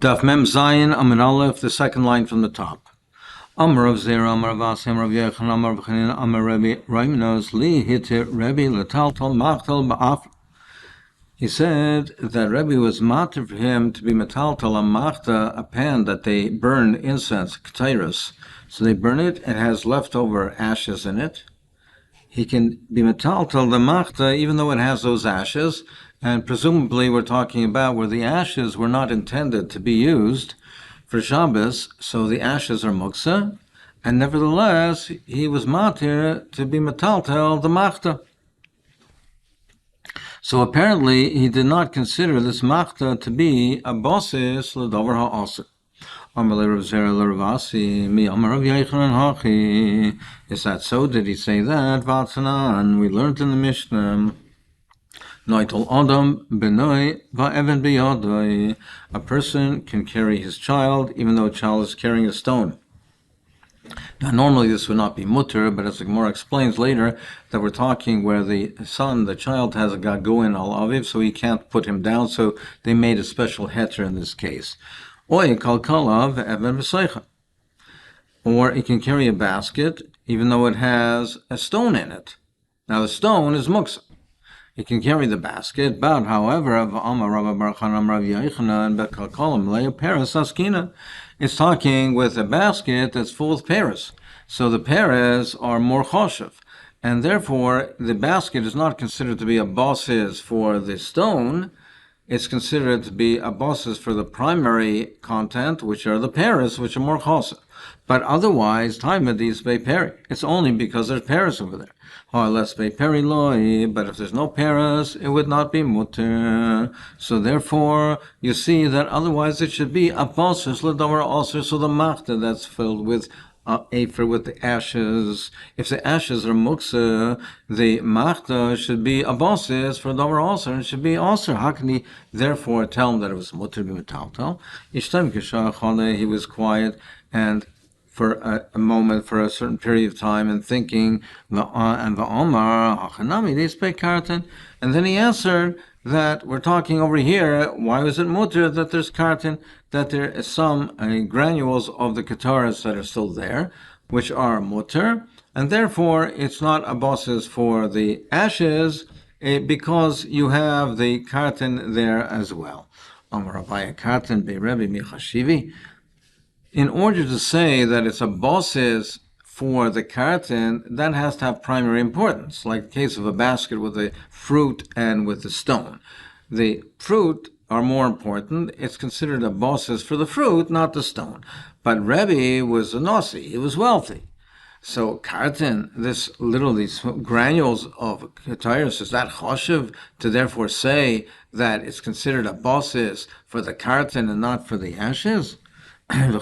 Daf Mem Zayin Amud Aleph, the second line from the top. Amar of Zera, Amar of Asim, Amar of Yechon, Amar of Chanin, Amar Rebbe, Raimenos, Li Hitir, Rebbe, Letaltal, Machtal, Ba'af. He said that Rebbe was matter for him to be metaltal, a machta, a pan that they burn incense, k'tairos. So they burn it, it has leftover ashes in it. He can be metaltal, the machta, even though it has those ashes. And presumably we're talking about where the ashes were not intended to be used for Shabbos, so the ashes are muksa, and nevertheless he was matir to be metaltel the machta. So apparently he did not consider this machta to be a basis l'davar ha'aser. Is that so? Did he say that? Vatsanan, we learned in the Mishnah. A person can carry his child even though a child is carrying a stone. Now normally this would not be mutter, but as the Gemara explains later, that we're talking where the child has a gaguin al aviv, so he can't put him down, so they made a special heter in this case. Or he can carry a basket even though it has a stone in it. Now the stone is muksa. He can carry the basket, but however, it's talking with a basket that's full of pears. So the pears are more choshev, and therefore the basket is not considered to be a basis for the stone. It's considered to be a basis for the primary content, which are the pears, which are more choshev. But otherwise, taimedis beiperi. It's only because there's pears over there. But if there's no pears, it would not be mutter. So therefore, you see that otherwise it should be a basis l'davar aser. So the machta that's filled with afer with the ashes. If the ashes are muksa, the machta should be a basis for davar aser. It should be aser. How can he therefore tell him that it was mutter b'metaltal? He was quiet and for a moment, for a certain period of time, and thinking, and then he answered that we're talking over here, why was it mutter that there's kartan, that there is some granules of the kataras that are still there, which are mutter, and therefore it's not a basis for the ashes, because you have the kartan there as well. In order to say that it's a basis for the kartan, that has to have primary importance, like the case of a basket with the fruit and with the stone. The fruit are more important. It's considered a basis for the fruit, not the stone. But Rebbe was a nasi, he was wealthy. So kartan, these granules of ketairos, is that choshev to therefore say that it's considered a basis for the kartan and not for the ashes? Well,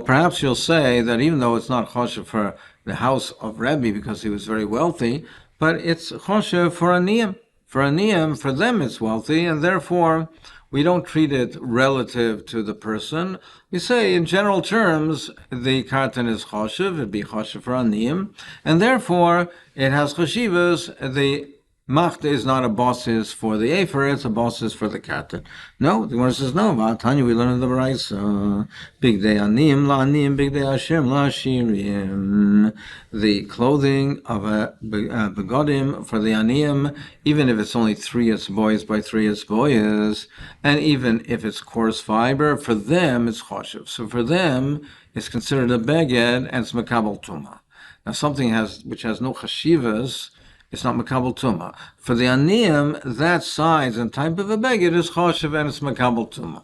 perhaps you'll say that even though it's not choshev for the house of Rebbe because he was very wealthy, but it's choshev for aniyim. For aniyim, for them it's wealthy, and therefore we don't treat it relative to the person. We say in general terms the kartan is choshev, it'd be choshev for aniyim, and therefore it has choshivas. The machta is not a basis for the afer, it's a basis for the kartan. No, the Gemara says no. Tanya, we learn in the Baraisa. Big day anim la anim, big day ashirim la ashirim. The clothing of a begodim for the anim, even if it's only 3 boys by 3 boys, and even if it's coarse fiber, for them it's choshev. So for them, it's considered a beged and it's makabel tuma. Now something which has no chashivas, it's not makabel tuma. For the aniyim, that size and type of a beged is choshev and it's makabel tuma.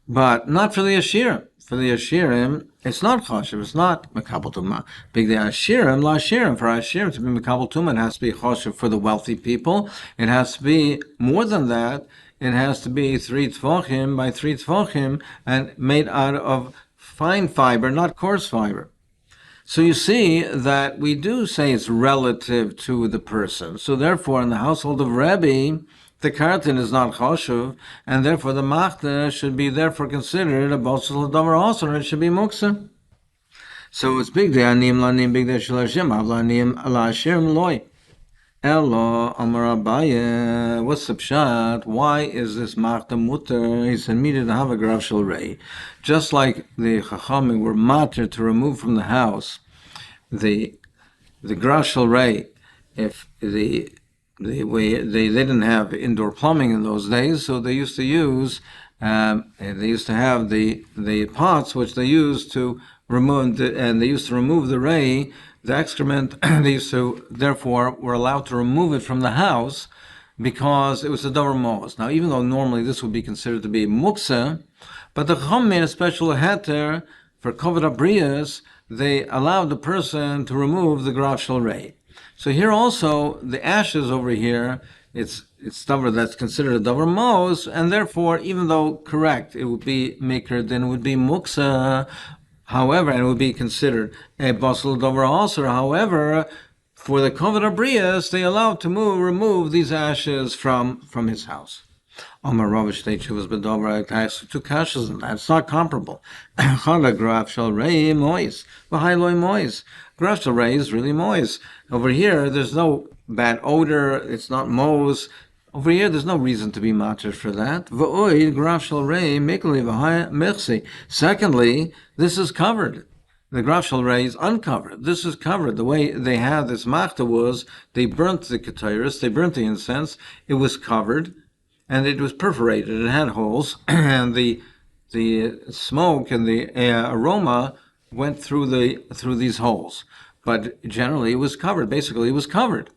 But not for the ashirim. For the ashirim, it's not choshev, it's not makabel tuma. Big the ashirim, la ashirim. For ashirim to be makabel tuma, it has to be choshev for the wealthy people. It has to be more than that. It has to be 3 tefachim by 3 tefachim and made out of fine fiber, not coarse fiber. So you see that we do say it's relative to the person. So therefore, in the household of Rebbe, the kartan is not choshev, and therefore the machta should be therefore considered a basis l'davar aser, and it should be muksa. So it's big day anim lanim, big day shel hashem, av lanim ala hashem loy. Elo Amar Abaye, what's the pshat? Why is this Machta Mutter? He said, Mida to have a Grav Shel Rei. Just like the Chachamim were matter to remove from the house the Grav Shel Rei, if they didn't have indoor plumbing in those days, so they used to use they used to have the pots which they used to remove and they used to remove the ray, the excrement. They used to therefore were allowed to remove it from the house because it was a davar mos. Now, even though normally this would be considered to be muksa, but the Chacham made a special heter for kovod abrias. They allowed the person to remove the grav shel rei. So here also, the ashes over here, it's davar that's considered a davar mos, and therefore, even though correct, it would be maker, then it would be muksa. However, and it would be considered a basel davar also. However, for the kovod abrias, they allowed to remove these ashes from his house. Amar Rav Shtei was bedover. I asked two kashas on that. It's not comparable. Chala graf shel rei mois, v'hai loy mois. Graf shel rei is really mois. Over here, there's no bad odor. It's not mois. Over here, there's no reason to be matter for that. V'oid graf shel rei mikli v'hai mersi. Secondly, this is covered. The graf shel rei is uncovered. This is covered. The way they had this machta was they burnt the ketairis, they burnt the incense. It was covered. And it was perforated. It had holes, and the smoke and the aroma went through these holes. But generally, it was covered. Basically, it was covered.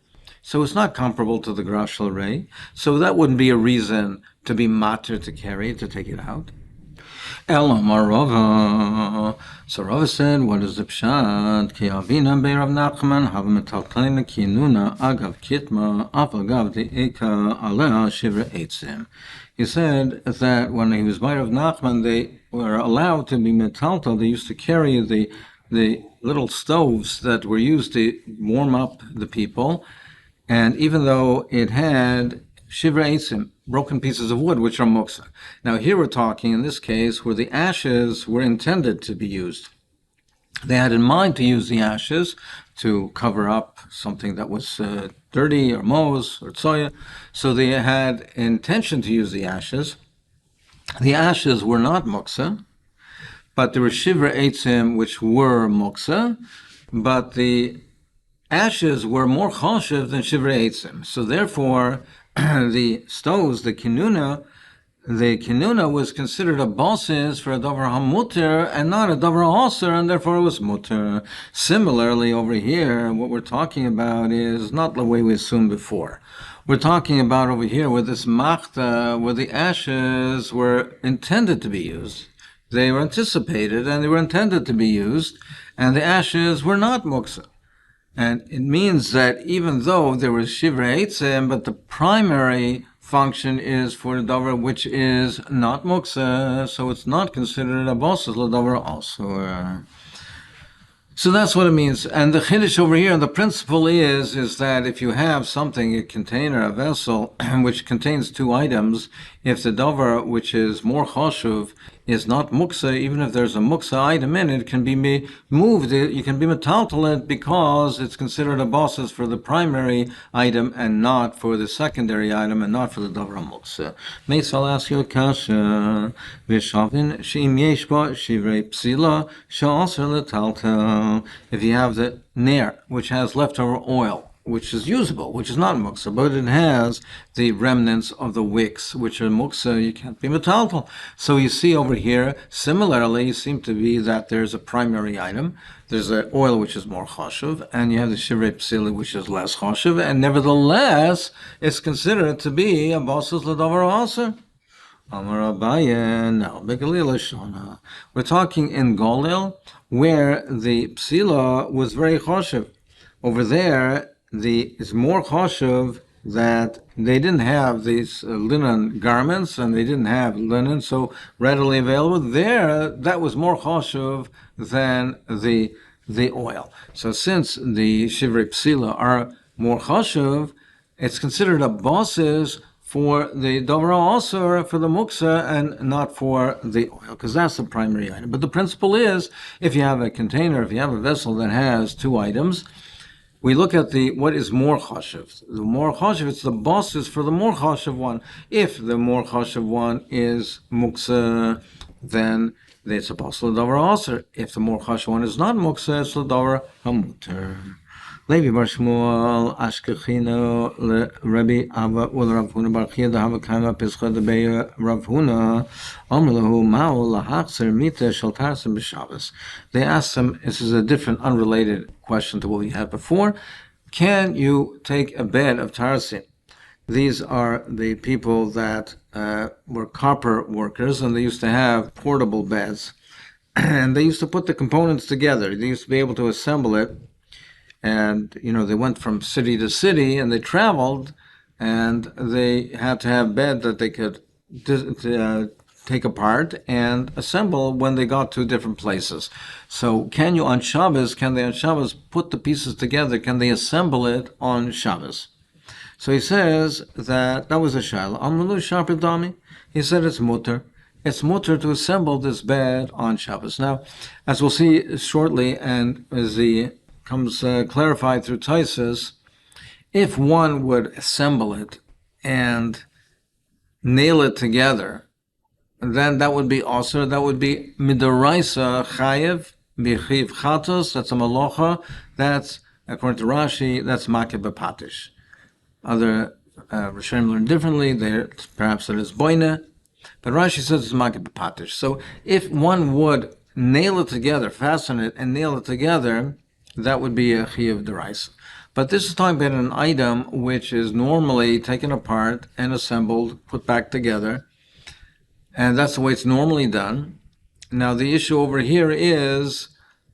So it's not comparable to the grav shel rei. So that wouldn't be a reason to be matter to carry it, to take it out. Elamar Rava. So Rava said, what is the pshat? Ki avina be Rav Nachman have metaltalin kinuna agav kitma afagav deika alea shivra eitzim. He said that when he was by Rav Nachman, they were allowed to be metaltal. They used to carry the little stoves that were used to warm up the people, and even though it had shivra eitzim, broken pieces of wood, which are muksa. Now here we're talking, in this case, where the ashes were intended to be used. They had in mind to use the ashes to cover up something that was dirty or mos or tsoya. So they had intention to use the ashes. The ashes were not muksa, but there were shivra eitzim, which were muksa, but the ashes were more choshev than shivra eitzim. So therefore, the stoves, the kinuna was considered a basis for a davar hamuter and not a davar aser, and therefore it was muter. Similarly, over here, what we're talking about is not the way we assumed before. We're talking about over here where this machta, where the ashes were intended to be used. They were anticipated and they were intended to be used, and the ashes were not muksa. And it means that even though there was shivra eitzim, but the primary function is for the davar which is not muksa, so it's not considered a basis l'davar also. So that's what it means. And the chiddush over here, the principle is that if you have something, a container, a vessel, which contains two items, if the davar which is more choshuv is not muksa, even if there's a muksa item in it, can be moved. You can be metaltal it because it's considered a basis for the primary item and not for the secondary item and not for the davar muksa. Meis, I'll ask you a kasha. V'shavin she'im yesh ba shivrei psila she'aser letaltel. If you have the nair, which has leftover oil, which is usable, which is not muksa, but it has the remnants of the wicks, which are muksa, you can't be metaltal. So you see over here, similarly, it seems to be that there's a primary item, there's the oil which is more choshev, and you have the shivrei psili which is less choshev, and nevertheless, it's considered to be a basis l'davar aser. Amar Abaye, now, Begalil Shona. We're talking in Golil, where the psila was very choshev. Over there, it's more choshev that they didn't have these linen garments and they didn't have linen so readily available. There, that was more choshev than the oil. So since the shivrei psila are more choshev, it's considered a basis for the davar aser, for the muksa, and not for the oil, because that's the primary item. But the principle is, if you have a container, if you have a vessel that has two items, we look at the what is more chashiv. The more chashiv, it's the bosses for the more chashiv one. If the more chashiv one is muksa, then it's a basel davar aser. If the more chashiv one is not muksa, it's a davar hamuter. Levi bar Shmuel Ashkechino Rabbi Ava Ul Rav Huna bar Chia Dahava Kama Pescha Debei Rav Huna Omer Lahu Ma'u Lahachzer Mita Shel Tarsim B'Shabbos. They asked him, this is a different, unrelated question to what we had before. Can you take a bed of Tarsim? These are the people that were copper workers, and they used to have portable beds, and they used to put the components together. They used to be able to assemble it. And, they went from city to city and they traveled, and they had to have bed that they could take apart and assemble when they got to different places. So can they on Shabbos put the pieces together? Can they assemble it on Shabbos? So he says that was a shaila. Amrulu Sharpidami. He said it's mutter. It's mutter to assemble this bed on Shabbos. Now, as we'll see shortly, and as the comes clarified through Taisus, if one would assemble it and nail it together, then that would be also, that would be midaraisa chayev b'chiv chatos, that's a malacha, that's, according to Rashi, that's makeh b'patish. Other Rishonim learn differently, perhaps it is boina, but Rashi says it's makeh b'patish. So if one would nail it together, fasten it and nail it together, that would be a chiyuv deraisa. But this is talking about an item which is normally taken apart and assembled, put back together, and that's the way it's normally done. Now the issue over here is,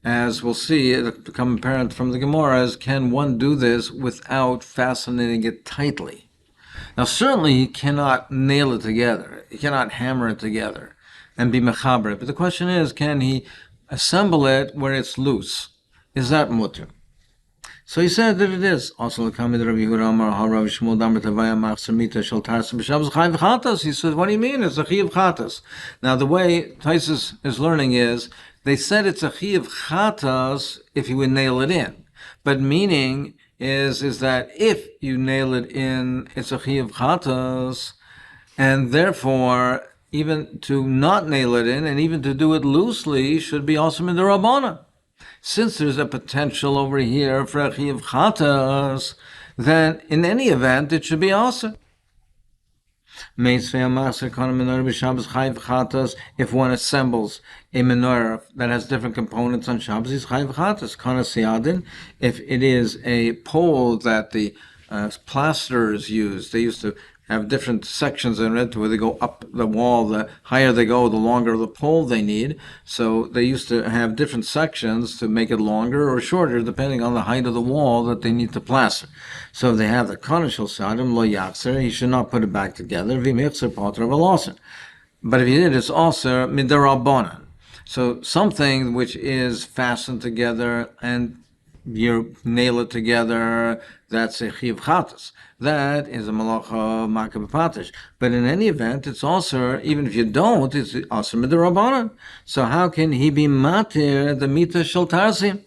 as we'll see, it become apparent from the Gemara, is can one do this without fastening it tightly? Now certainly he cannot nail it together, he cannot hammer it together and be mechaber. But the question is, can he assemble it where it's loose? Is that mutter? So he said that it is. Also, he said, what do you mean? It's a chiyuv chatas. Now, the way Taisus is learning is, they said it's a chiyuv chatas if you would nail it in. But meaning is that if you nail it in, it's a chiyuv chatas, and therefore, even to not nail it in, and even to do it loosely, should be also midrabanan. Since there's a potential over here for a chiyuv chatas, then in any event it should be also. If one assembles a menorah that has different components on Shabbos, it's chayv chatas. If it is a pole that the plasterers use, they used to have different sections in it where they go up the wall. The higher they go, the longer the pole they need. So they used to have different sections to make it longer or shorter, depending on the height of the wall that they need to plaster. So if they have the konishal sadim lo yakser, he should not put it back together. V'michser potter of a losser. But if he did, it's also midarabanan. So something which is fastened together and you nail it together, that's a chiyuv chatas. That is a malacha makeh b'patish. But in any event, it's also, even if you don't, it's also midarabanan. So how can he be matir the mita shel tarsim?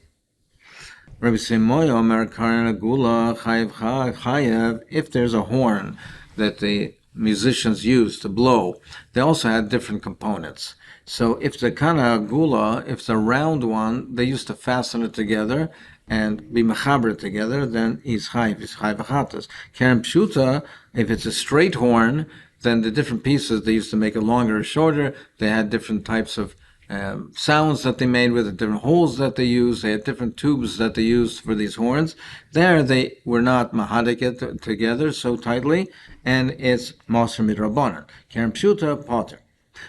Rabbi Simoy Omer Karan Agula Chayev. If there's a horn that the musicians used to blow, they also had different components. So if the kana agula, if it's a round one, they used to fasten it together and be mechaber together, then he's chayv chatas. Keren pshuta, if it's a straight horn, then the different pieces, they used to make it longer or shorter. They had different types of sounds that they made with it, different holes that they used. They had different tubes that they used for these horns. There they were not mahadik together so tightly, and it's maser midrabanan. Keren pshuta potter.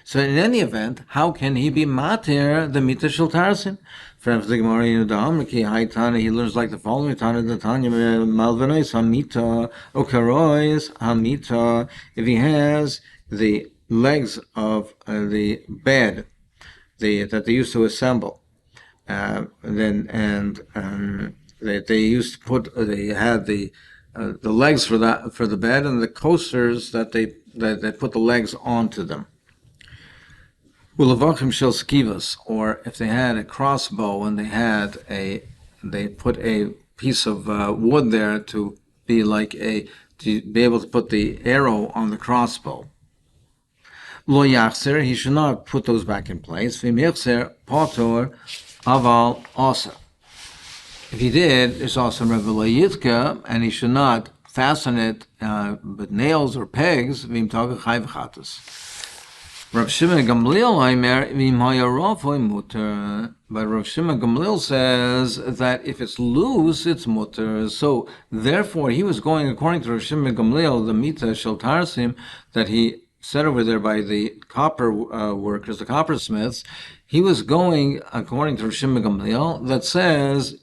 So in any event, how can he be matir the mita shel tarsim? From the Gemara in the Amriki Haitana, he learns like the following: Tana the Tanya Malvanois Hamita Okarois Hamita. If he has the legs of the bed that they used to assemble, they used to put, they had the legs for the bed, and the coasters that they put the legs onto them. Ulavachim shel skivas, or if they had a crossbow and they put a piece of wood there to be able to put the arrow on the crossbow. Lo yachzer, he should not put those back in place. V'im yichzer potor aval asa. If he did, it's also Revela Yitka, and he should not fasten it with nails or pegs. V'im taga chayv chatas. Rav Shimon Gamliel Aimer v'im hayarofoi muter. But Rav Shimon Gamliel says that if it's loose, it's muter. So therefore, he was going according to Rav Shimon Gamliel, the mita shel tarsim that he said over there by the copper workers, the coppersmiths. He was going according to Rav Shimon Gamliel that says,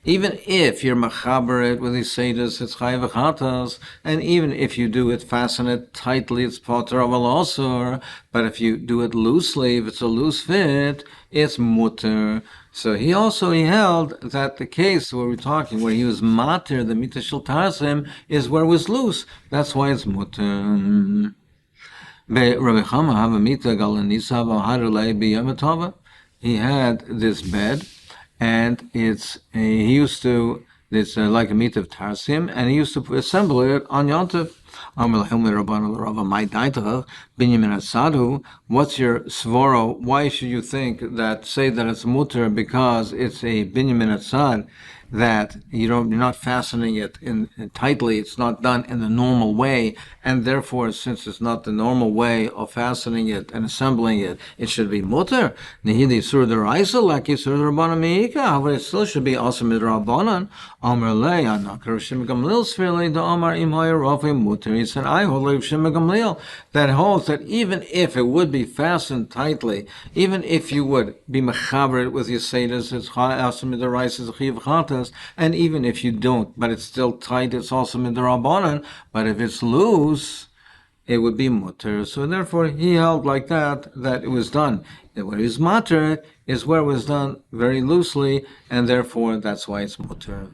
even if you're machaber it with isedus, it's chayav chatas, and even if you do it, fasten it tightly, it's poter aval osur. But if you do it loosely, if it's a loose fit, it's mutter. So he held that the case where we're talking, where he was mater, the mita shel tarsim, is where it was loose. That's why it's mutter. He had this bed, and it's like a meat of tarsim, and he used to assemble it on Yontif. What's your svoro? Why should you say that it's mutter because it's a binyamin atzad, that you're not fastening it in tightly, it's not done in the normal way, and therefore, since it's not the normal way of fastening it and assembling it, it should be mutter. But it still should be also midrabanan. He said, I hold Rav Shimon Gamliel that holds that even if it would be fastened tightly, even if you would be mechaber with your sedus, it's also midrabanan, chiv chatas, and even if you don't, but it's still tight, it's also midrabanan. But if it's loose, it would be mutter. So therefore, he held like that it was done. And where it was mutter is where it was done very loosely, and therefore that's why it's mutter.